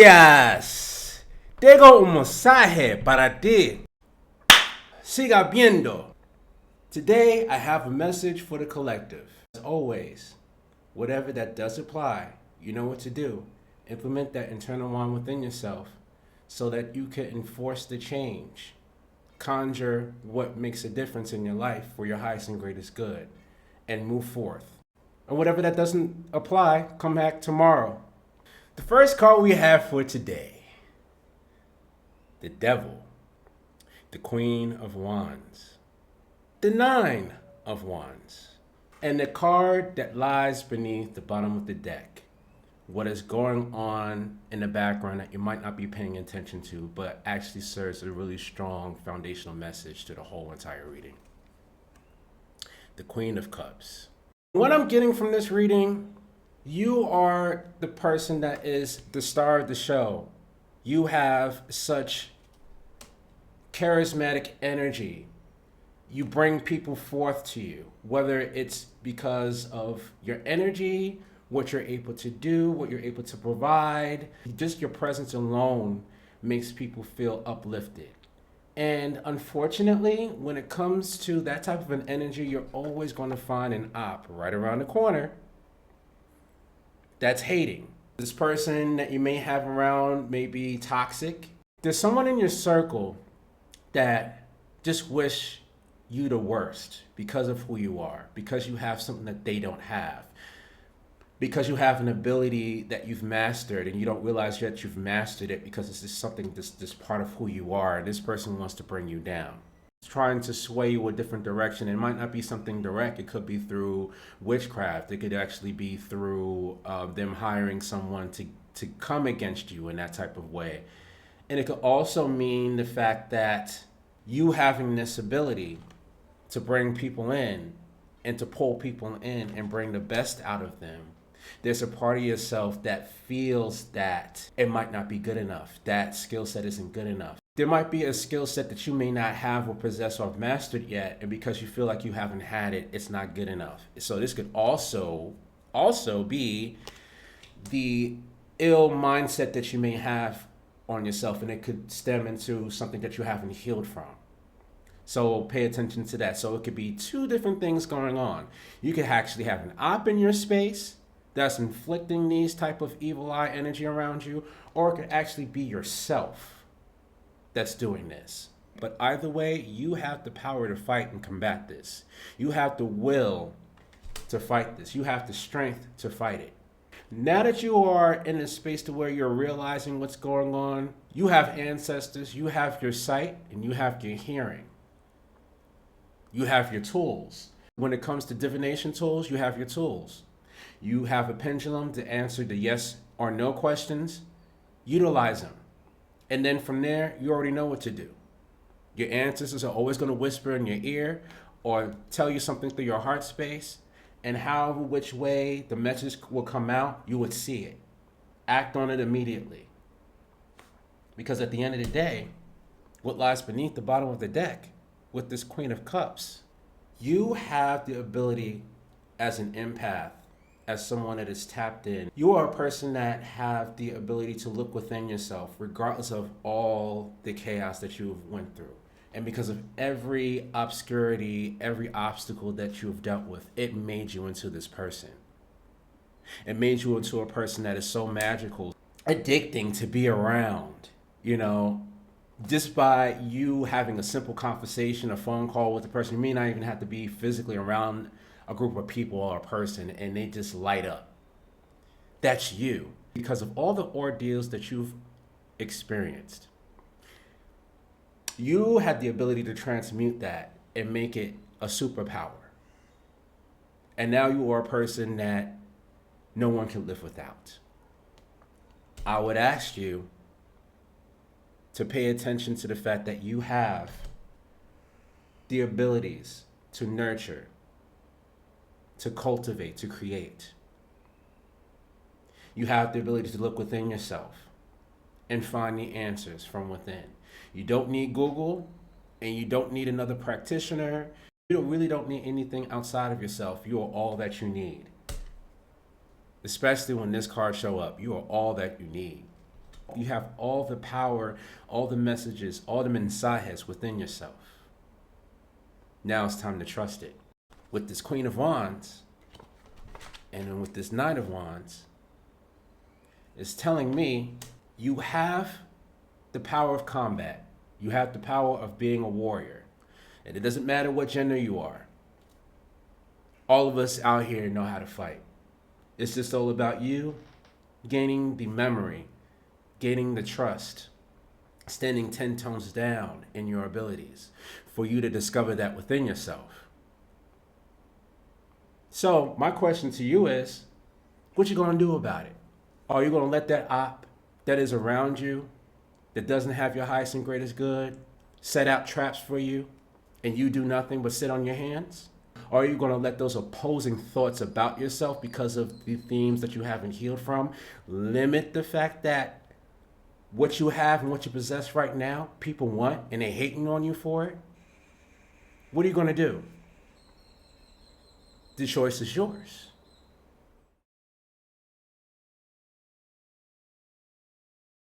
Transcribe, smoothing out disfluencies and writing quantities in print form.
días. Tengo un mensaje para ti. Siga viendo. Today, I have a message for the collective. As always, whatever that does apply, you know what to do. Implement that internal one within yourself so that you can enforce the change. Conjure what makes a difference in your life for your highest and greatest good and move forth. And whatever that doesn't apply, come back tomorrow. The first card we have for today, the Devil, the Queen of Wands, the Nine of Wands, and the card that lies beneath the bottom of the deck. What is going on in the background that you might not be paying attention to, but actually serves a really strong foundational message to the whole entire reading. The Queen of Cups. What I'm getting from this reading, you are the person that is the star of the show. You have such charismatic energy. You bring people forth to you, whether it's because of your energy, what you're able to do, what you're able to provide. Just your presence alone makes people feel uplifted. And unfortunately, when it comes to that type of an energy, you're always going to find an op right around the corner that's hating. This person that you may have around may be toxic. There's someone in your circle that just wish you the worst because of who you are, because you have something that they don't have, because you have an ability that you've mastered and you don't realize yet you've mastered it because it's just something, this part of who you are, and this person wants to bring you down. It's trying to sway you a different direction. It might not be something direct. It could be through witchcraft. It could actually be through them hiring someone to come against you in that type of way. And it could also mean the fact that you having this ability to bring people in and to pull people in and bring the best out of them. There's a part of yourself that feels that it might not be good enough. That skill set isn't good enough. There might be a skill set that you may not have or possess or mastered yet, and because you feel like you haven't had it, it's not good enough. So this could also be the ill mindset that you may have on yourself, and it could stem into something that you haven't healed from. So pay attention to that. So it could be two different things going on. You could actually have an op in your space that's inflicting these type of evil eye energy around you, or it could actually be yourself that's doing this. But either way, you have the power to fight and combat this. You have the will to fight this. You have the strength to fight it. Now that you are in a space to where you're realizing what's going on, you have ancestors, you have your sight, and you have your hearing. You have your tools. When it comes to divination tools, you have your tools. You have a pendulum to answer the yes or no questions. Utilize them. And then from there, you already know what to do. Your ancestors are always going to whisper in your ear or tell you something through your heart space. And however which way the message will come out, you would see it. Act on it immediately. Because at the end of the day, what lies beneath the bottom of the deck with this Queen of Cups, you have the ability as an empath, as someone that is tapped in. You are a person that have the ability to look within yourself, regardless of all the chaos that you've went through. And because of every obscurity, every obstacle that you've dealt with, it made you into this person. It made you into a person that is so magical, addicting to be around, you know. Just by you having a simple conversation, a phone call with the person, you may not even have to be physically around a group of people or a person, and they just light up. That's you. Because of all the ordeals that you've experienced, you had the ability to transmute that and make it a superpower. And now you are a person that no one can live without. I would ask you to pay attention to the fact that you have the abilities to nurture, to cultivate, to create. You have the ability to look within yourself and find the answers from within. You don't need Google, and you don't need another practitioner. You really don't need anything outside of yourself. You are all that you need. Especially when this card show up, you are all that you need. You have all the power, all the messages, all the mensajes within yourself. Now it's time to trust it. With this Queen of Wands and then with this Knight of Wands, it's telling me you have the power of combat. You have the power of being a warrior. And it doesn't matter what gender you are. All of us out here know how to fight. It's just all about you gaining the memory, gaining the trust, standing 10 tones down in your abilities for you to discover that within yourself. So my question to you is, what you gonna do about it? Are you gonna let that op that is around you, that doesn't have your highest and greatest good, set out traps for you and you do nothing but sit on your hands? Or are you going to let those opposing thoughts about yourself, because of the themes that you haven't healed from, limit the fact that what you have and what you possess right now, people want and they're hating on you for it? What are you going to do? The choice is yours.